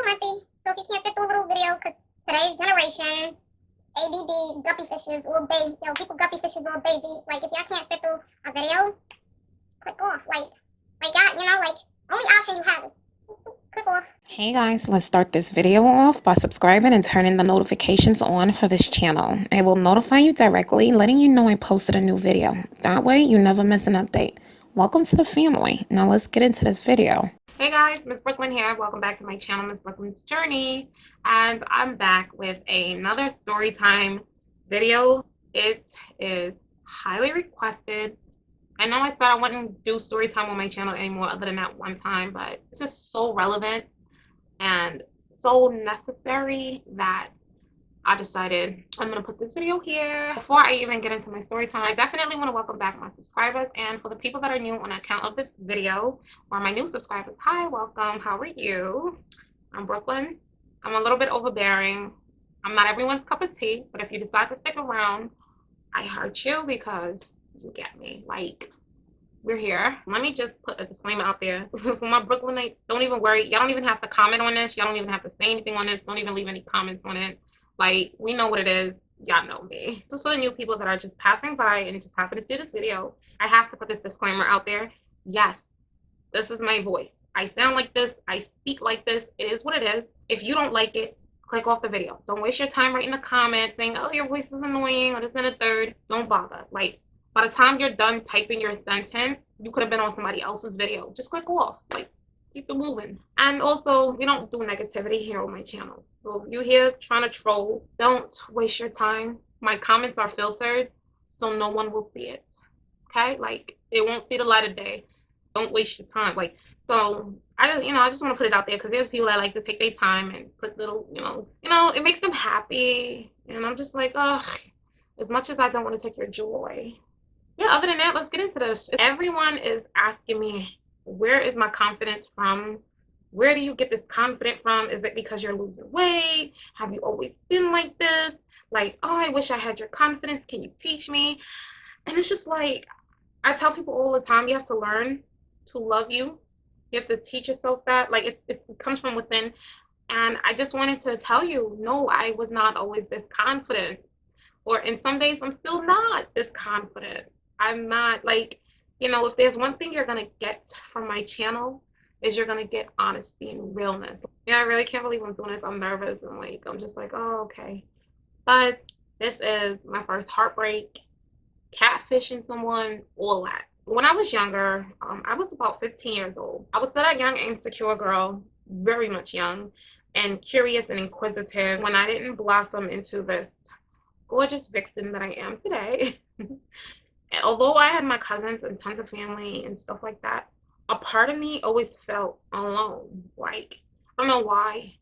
lengthy. So if you can't sit through a little video, because today's generation, ADD, guppy fishes, little baby, people guppy fishes, little baby. Like, if y'all can't sit through a video, click off. Like y'all, like, only option you have is click off. Hey guys, let's start this video off by subscribing and turning the notifications on for this channel. It will notify you directly, letting you know I posted a new video. That way you never miss an update. Welcome to the family. Now let's get into this video. Hey guys, Miss Brooklyn here. Welcome back to my channel, Miss Brooklyn's Journey. And I'm back with another story time video. It is highly requested. I know I said I wouldn't do story time on my channel anymore other than that one time, but this is so relevant and so necessary that I decided I'm going to put this video here. Before I even get into my story time, I definitely want to welcome back my subscribers. And for the people that are new on account of this video, or my new subscribers, hi, welcome. How are you? I'm Brooklyn. I'm a little bit overbearing. I'm not everyone's cup of tea, but if you decide to stick around, I heard you because you get me. Like, we're here. Let me just put a disclaimer out there. For my Brooklynites, don't even worry. Y'all don't even have to comment on this. Y'all don't even have to say anything on this. Don't even leave any comments on it. Like, we know what it is. Y'all know me. Just for the new people that are just passing by and just happen to see this video, I have to put this disclaimer out there. Yes, this is my voice. I sound like this. I speak like this. It is what it is. If you don't like it, click off the video. Don't waste your time writing the comments saying, oh, your voice is annoying or this and a third. Don't bother. Like, by the time you're done typing your sentence, you could have been on somebody else's video. Just click off. Like, keep it moving. And also, we don't do negativity here on my channel. So if you're here trying to troll, don't waste your time. My comments are filtered, so no one will see it. Okay? Like, it won't see the light of day. Don't waste your time. Like, so I just want to put it out there because there's people that like to take their time and put little, it makes them happy. And I'm just like, ugh, as much as I don't want to take your joy. Yeah, other than that, let's get into this. Everyone is asking me, where is my confidence from? Where do you get this confidence from? Is it because you're losing weight? Have you always been like this? Like, oh, I wish I had your confidence. Can you teach me? And it's just like, I tell people all the time, you have to learn to love you. You have to teach yourself that. Like, it comes from within. And I just wanted to tell you, no, I was not always this confident. Or in some days, I'm still not this confident. I'm not, like, if there's one thing you're going to get from my channel is you're going to get honesty and realness. Yeah, I really can't believe I'm doing this. I'm nervous and like, I'm just like, oh, okay. But this is my first heartbreak, catfishing someone, all that. When I was younger, I was about 15 years old. I was still that young, insecure girl, very much young and curious and inquisitive when I didn't blossom into this gorgeous vixen that I am today. Although I had my cousins and tons of family and stuff like that, a part of me always felt alone. Like, I don't know why.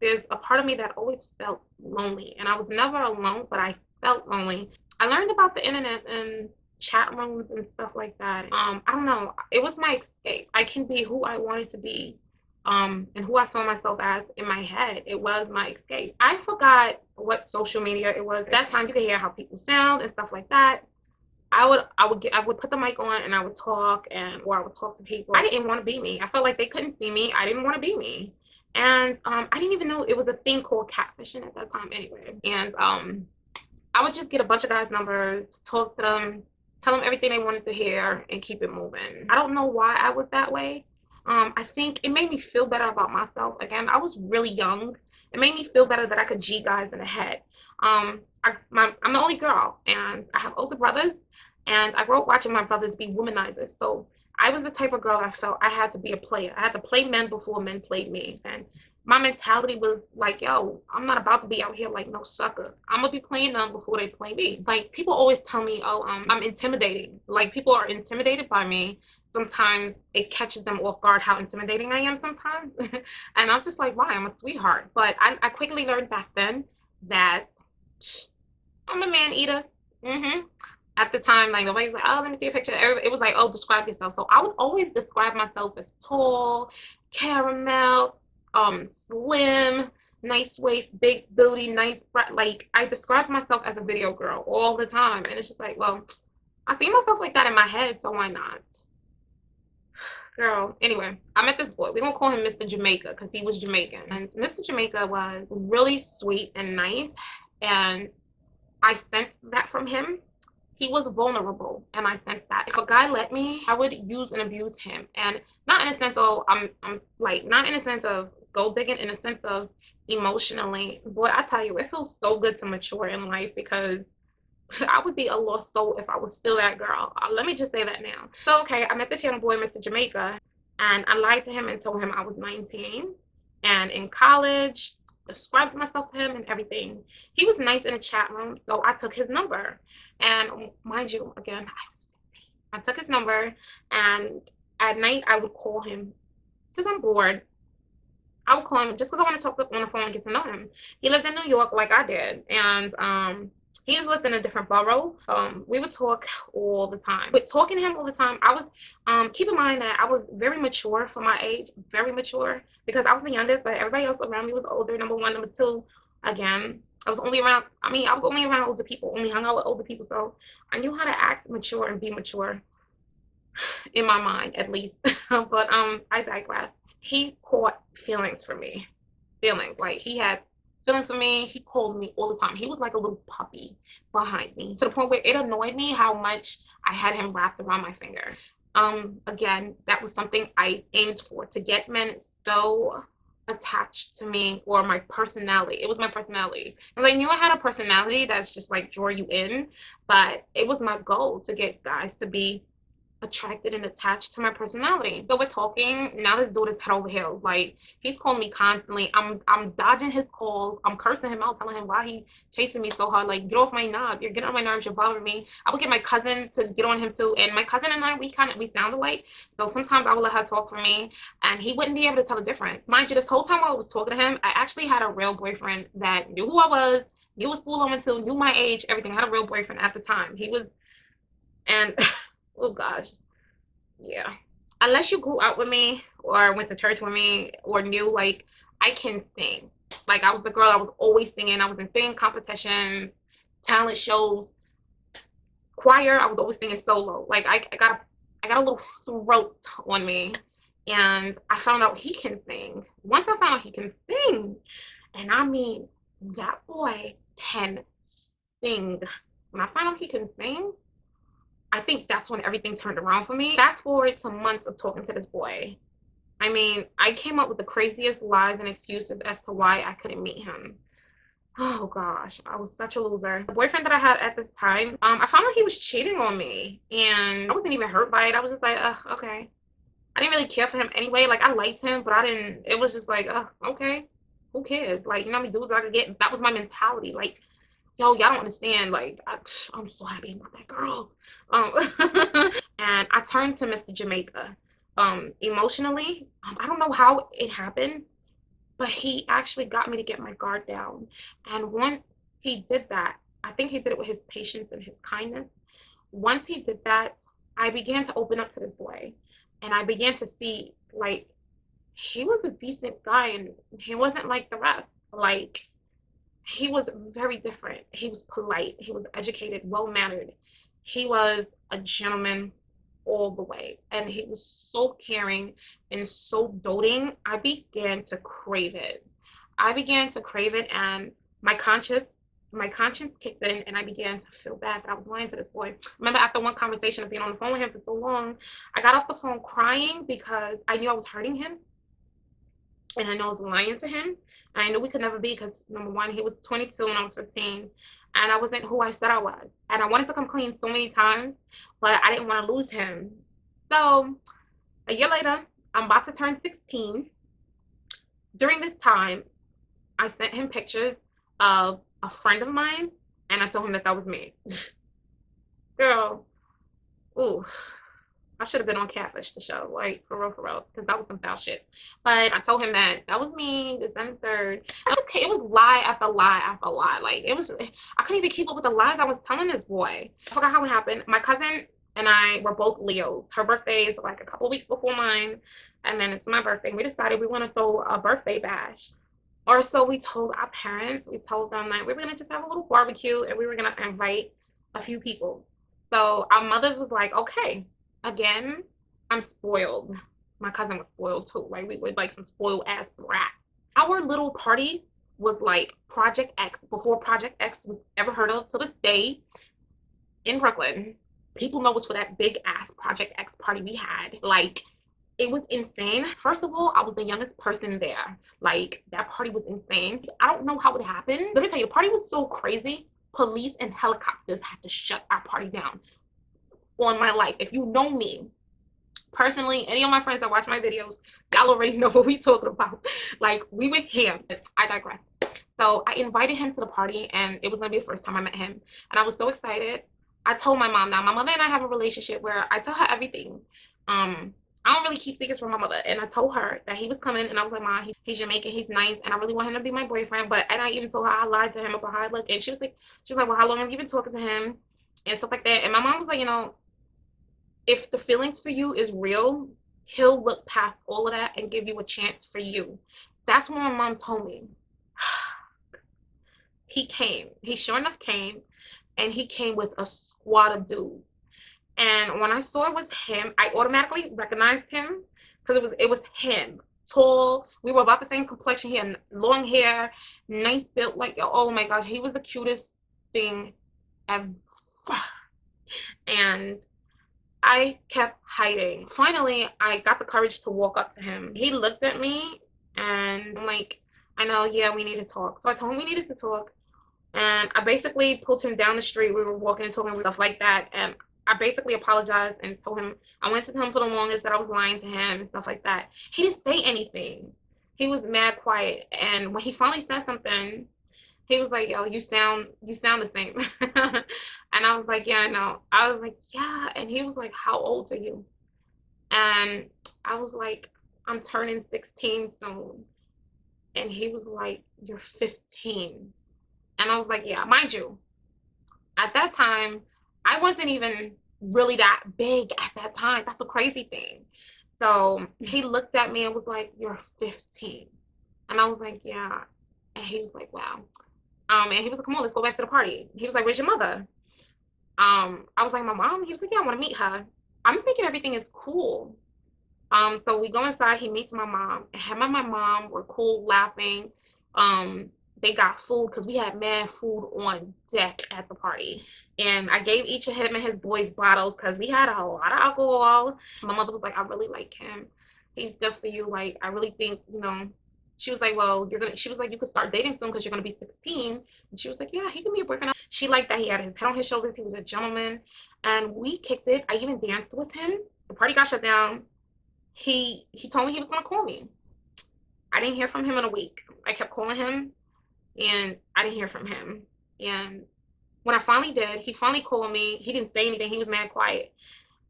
There's a part of me that always felt lonely. And I was never alone, but I felt lonely. I learned about the internet and chat rooms and stuff like that. I don't know. It was my escape. I can be who I wanted to be. And who I saw myself as in my head. It was my escape. I forgot what social media it was. At that time, you could hear how people sound and stuff like that. I would put the mic on and I would talk or I would talk to people. I didn't want to be me. I felt like they couldn't see me. I didn't want to be me. And I didn't even know it was a thing called catfishing at that time anyway. And I would just get a bunch of guys' numbers, talk to them, tell them everything they wanted to hear and keep it moving. I don't know why I was that way. I think it made me feel better about myself. Again, I was really young. It made me feel better that I could G guys in the head. I'm the only girl and I have older brothers. And I grew up watching my brothers be womanizers. So I was the type of girl that felt I had to be a player. I had to play men before men played me. And my mentality was like, yo, I'm not about to be out here like no sucker. I'm going to be playing them before they play me. Like, people always tell me, oh, I'm intimidating. Like, people are intimidated by me. Sometimes it catches them off guard how intimidating I am sometimes. And I'm just like, why? I'm a sweetheart. But I quickly learned back then that I'm a man eater. At the time, like, nobody's like, oh, let me see a picture. It was like, oh, describe yourself. So I would always describe myself as tall, caramel, slim, nice waist, big booty, nice breast. Like, I described myself as a video girl all the time. And it's just like, well, I see myself like that in my head, so why not? Girl, anyway, I met this boy. We're gonna call him Mr. Jamaica because he was Jamaican. And Mr. Jamaica was really sweet and nice. And I sensed that from him. He was vulnerable, and I sensed that. If a guy let me, I would use and abuse him. And not in a sense, oh, I'm like, not in a sense of gold digging, in a sense of emotionally. Boy, I tell you, it feels so good to mature in life because I would be a lost soul if I was still that girl. Let me just say that now. So, okay, I met this young boy, Mr. Jamaica, and I lied to him and told him I was 19. And in college, described myself to him and everything. He was nice in a chat room, so I took his number. And mind you, again, I was 15. I took his number, and at night I would call him because I'm bored. I would call him just because I want to talk on the phone and get to know him. He lived in New York like I did, and he just lived in a different borough. We would talk all the time. But talking to him all the time, I was keep in mind that I was very mature for my age, very mature because I was the youngest, but everybody else around me was older. Number one, number two, again, I was only around. I mean, I was only around older people, only hung out with older people, so I knew how to act mature and be mature in my mind, at least. But I digress. He caught feelings for me. Feelings. Like he had feelings for me. He called me all the time. He was like a little puppy behind me to the point where it annoyed me how much I had him wrapped around my finger. Again, that was something I aimed for, to get men so attached to me or my personality. It was my personality. And I knew I had a personality that's just like draw you in, but it was my goal to get guys to be attracted and attached to my personality. So we're talking now. This dude is head over heels. Like he's calling me constantly. I'm dodging his calls. I'm cursing him out, telling him why he chasing me so hard. Like, get off my knob. You're getting on my nerves. You're bothering me. I would get my cousin to get on him too. And my cousin and I, we sound alike. So sometimes I would let her talk for me, and he wouldn't be able to tell the difference. Mind you, this whole time while I was talking to him, I actually had a real boyfriend that knew who I was, knew what school I went to, knew my age, everything. I had a real boyfriend at the time. He was, and oh gosh, yeah. Unless you grew up with me or went to church with me or knew, like, I can sing. Like, I was the girl, I was always singing. I was in singing competitions, talent shows, choir. I was always singing solo. Like, I got a little throat on me, and I found out he can sing. Once I found out he can sing, and I mean, that boy can sing. When I found out he can sing, I think that's when everything turned around for me. Fast forward to months of talking to this boy. I mean, I came up with the craziest lies and excuses as to why I couldn't meet him. Oh gosh, I was such a loser. The boyfriend that I had at this time, I found out he was cheating on me, and I wasn't even hurt by it. I was just like, okay. I didn't really care for him anyway. Like, I liked him, but I didn't. It was just like, okay, who cares? Like, you know how many dudes I could get? That was my mentality. Like, yo, y'all don't understand. Like, I'm so happy about that girl. And I turned to Mr. Jamaica. Emotionally, I don't know how it happened, but he actually got me to get my guard down. And once he did that, I think he did it with his patience and his kindness. Once he did that, I began to open up to this boy, and I began to see, like, he was a decent guy, and he wasn't like the rest. Like, he was very different. He was polite. He was educated, well-mannered. He was a gentleman all the way. And he was so caring and so doting. I began to crave it. I began to crave it, and my conscience kicked in, and I began to feel bad that I was lying to this boy. Remember, after one conversation of being on the phone with him for so long, I got off the phone crying because I knew I was hurting him, and I know I was lying to him. I knew we could never be because, number one, he was 22 and I was 15, and I wasn't who I said I was. And I wanted to come clean so many times, but I didn't want to lose him. So a year later, I'm about to turn 16. During this time, I sent him pictures of a friend of mine, and I told him that that was me. Girl, ooh. I should have been on Catfished, the show, like, for real, because that was some foul shit. But I told him that that was me, December 3rd. It was lie after lie after lie. Like, it was, I couldn't even keep up with the lies I was telling this boy. I forgot how it happened. My cousin and I were both Leos. Her birthday is like a couple of weeks before mine, and then it's my birthday. We decided we want to throw a birthday bash. Or so we told our parents. We told them that we were going to just have a little barbecue, and we were going to invite a few people. So our mothers was like, okay. Again, I'm spoiled. my cousin was spoiled too. Like we were like some spoiled ass brats. Our little party was like Project X before Project X was ever heard of to this day in Brooklyn. People know us for that big ass Project X party we had. Like, it was insane. First of all, I was the youngest person there. Like, that party was insane. I don't know how it happened. Let me tell you, the party was so crazy. Police and helicopters had to shut our party down. On my life, if you know me personally, any of my friends that watch my videos, y'all already know what we talking about. Like, we went ham. I digress. So I invited him to the party, and it was gonna be the first time I met him, and I was so excited. I told my mom. Now my mother and I have a relationship where I tell her everything. I don't really keep secrets from my mother, and I told her that he was coming, and I was like, Mom, he's Jamaican, he's nice, and I really want him to be my boyfriend. And I even told her I lied to him about how I look, and she was like, well, how long have you been talking to him, and stuff like that. And my mom was like, you know, if the feelings for you is real, he'll look past all of that and give you a chance for you. That's what my mom told me. He came. He sure enough came, and he came with a squad of dudes. And when I saw it was him, I automatically recognized him because it was him. Tall. We were about the same complexion. He had long hair, nice built. Like, oh my gosh, he was the cutest thing ever. And I kept hiding. Finally, I got the courage to walk up to him. He looked at me, and I'm like, I know, yeah, we need to talk. So I told him we needed to talk. And I basically pulled him down the street. We were walking and talking, stuff like that. And I basically apologized and told him, I went to tell him for the longest that I was lying to him and stuff like that. He didn't say anything. He was mad quiet. And when he finally said something, he was like, yo, you sound the same. And I was like, yeah, I know. I was like, yeah. And he was like, how old are you? And I was like, I'm turning 16 soon. And he was like, you're 15. And I was like, yeah, mind you, at that time, I wasn't even really that big at that time. That's a crazy thing. So he looked at me and was like, you're 15. And I was like, yeah. And he was like, wow. And he was like, come on, let's go back to the party. He was like, where's your mother? I was like, my mom? He was like, yeah, I want to meet her. I'm thinking everything is cool. So we go inside, he meets my mom. And him and my mom were cool, laughing. They got food because we had mad food on deck at the party. And I gave each of him and his boys bottles because we had a lot of alcohol. My mother was like, I really like him. He's good for you. Like, I really think, you know, she was like, well, she was like, you could start dating soon because you're going to be 16. And she was like, yeah, he can be a boyfriend. She liked that he had his head on his shoulders. He was a gentleman. And we kicked it. I even danced with him. The party got shut down. He told me he was going to call me. I didn't hear from him in a week. I kept calling him. And I didn't hear from him. And when I finally did, he finally called me. He didn't say anything. He was mad quiet.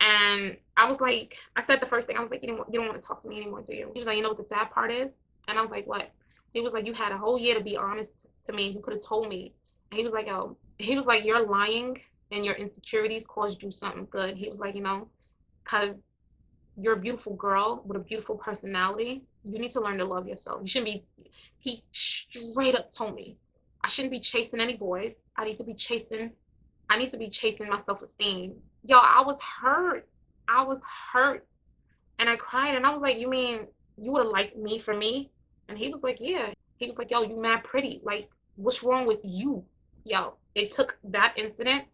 And I was like, I said the first thing, I was like, you don't want to talk to me anymore, do you? He was like, you know what the sad part is? And I was like, what? He was like, you had a whole year to be honest to me. You could have told me. And he was like, oh, you're lying and your insecurities caused you something good. He was like, you know, because you're a beautiful girl with a beautiful personality. You need to learn to love yourself. You shouldn't be, he straight up told me, I shouldn't be chasing any boys. I need to be chasing my self-esteem. Yo, I was hurt. And I cried and I was like, you mean you would have liked me for me? And he was like, yeah. He was like, yo, you mad pretty. Like, what's wrong with you? Yo, it took that incident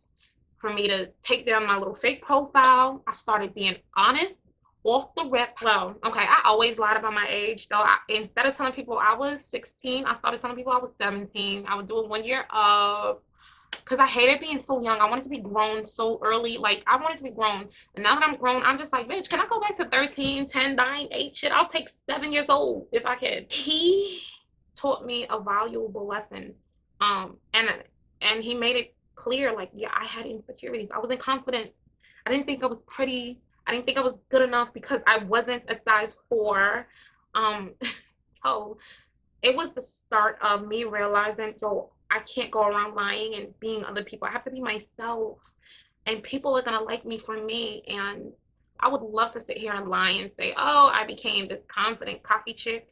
for me to take down my little fake profile. I started being honest. Off the rip. Well, okay, I always lied about my age, though. Instead of telling people I was 16, I started telling people I was 17. I would do it 1 year of, because I hated being so young. I wanted to be grown so early. Like, I wanted to be grown. And now that I'm grown, I'm just like, bitch, can I go back to 13, 10, 9, 8? Shit, I'll take 7 years old if I can. He taught me a valuable lesson. And he made it clear, like, yeah, I had insecurities. I wasn't confident. I didn't think I was pretty. I didn't think I was good enough because I wasn't a size 4. It was the start of me realizing, yo, I can't go around lying and being other people. I have to be myself. And people are going to like me for me. And I would love to sit here and lie and say, oh, I became this confident, cocky chick.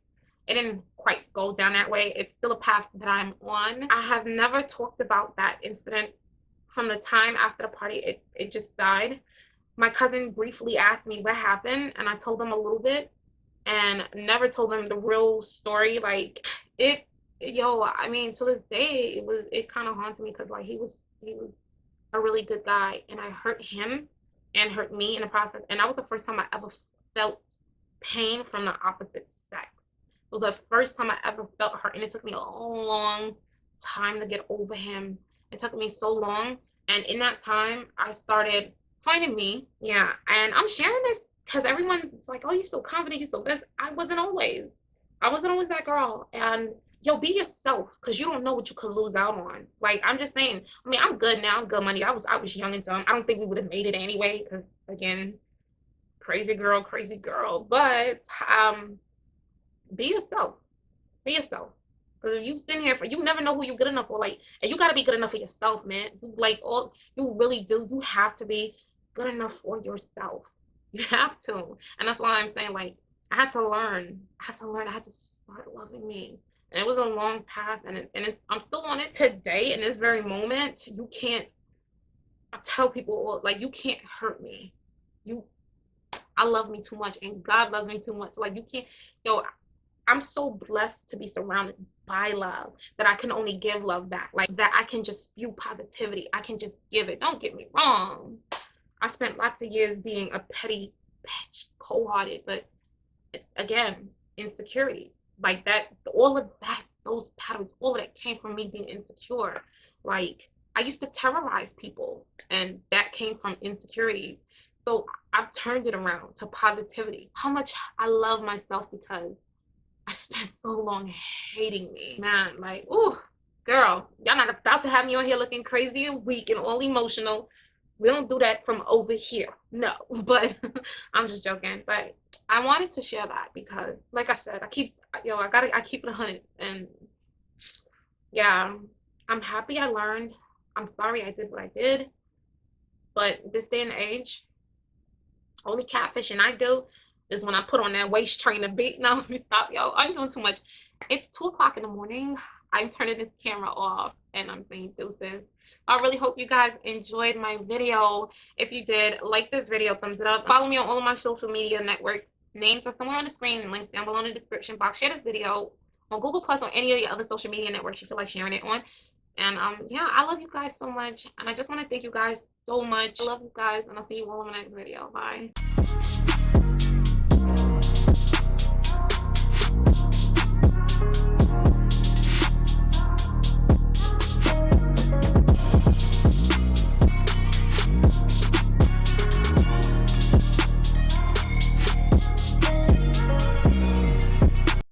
It didn't quite go down that way. It's still a path that I'm on. I have never talked about that incident from the time after the party. It just died. My cousin briefly asked me what happened, and I told them a little bit, and never told them the real story. Like yo, I mean, to this day, it kind of haunted me because like he was a really good guy, and I hurt him and hurt me in the process. And that was the first time I ever felt pain from the opposite sex. It was the first time I ever felt hurt, and it took me a long time to get over him. It took me so long, and in that time, I started finding me. Yeah, and I'm sharing this because everyone's like, "Oh, you're so confident, you're so this." I wasn't always. I wasn't always that girl, and yo, be yourself, because you don't know what you could lose out on. Like, I'm just saying, I mean, I'm good now, I'm good money. I was young and dumb. I don't think we would have made it anyway, because again, crazy girl, crazy girl. But be yourself. Be yourself. Because if you sit here for, you never know who you're good enough for. Like, and you gotta be good enough for yourself, man. Like, all you really do, you have to be good enough for yourself. You have to. And that's why I'm saying, like, I had to learn. I had to start loving me. And it was a long path, and I'm still on it today in this very moment. You can't, I tell people, like, you can't hurt me. I love me too much, and God loves me too much. Like, you can't, yo, I'm so blessed to be surrounded by love that I can only give love back. Like, that I can just spew positivity. I can just give it. Don't get me wrong. I spent lots of years being a petty bitch, cold-hearted, but again, insecurity. Like that, all of that, those patterns, all of that came from me being insecure. Like, I used to terrorize people, and that came from insecurities. So I've turned it around to positivity. How much I love myself because I spent so long hating me. Man, like, ooh, girl, y'all not about to have me on here looking crazy and weak and all emotional. We don't do that from over here. No, but I'm just joking. But I wanted to share that because, like I said, I keep it 100. And yeah, I'm happy I learned. I'm sorry I did what I did. But this day and age, only catfishing I do is when I put on that waist trainer beat. Now let me stop, y'all. I'm doing too much. It's 2 o'clock in the morning. I'm turning this camera off and I'm saying deuces. I really hope you guys enjoyed my video. If you did, like this video, thumbs it up. Follow me on all of my social media networks. Names are somewhere on the screen and links down below in the description box. Share this video on Google Plus or any of your other social media networks you feel like sharing it on. And yeah, I love you guys so much. And I just want to thank you guys so much. I love you guys, and I'll see you all in my next video. Bye.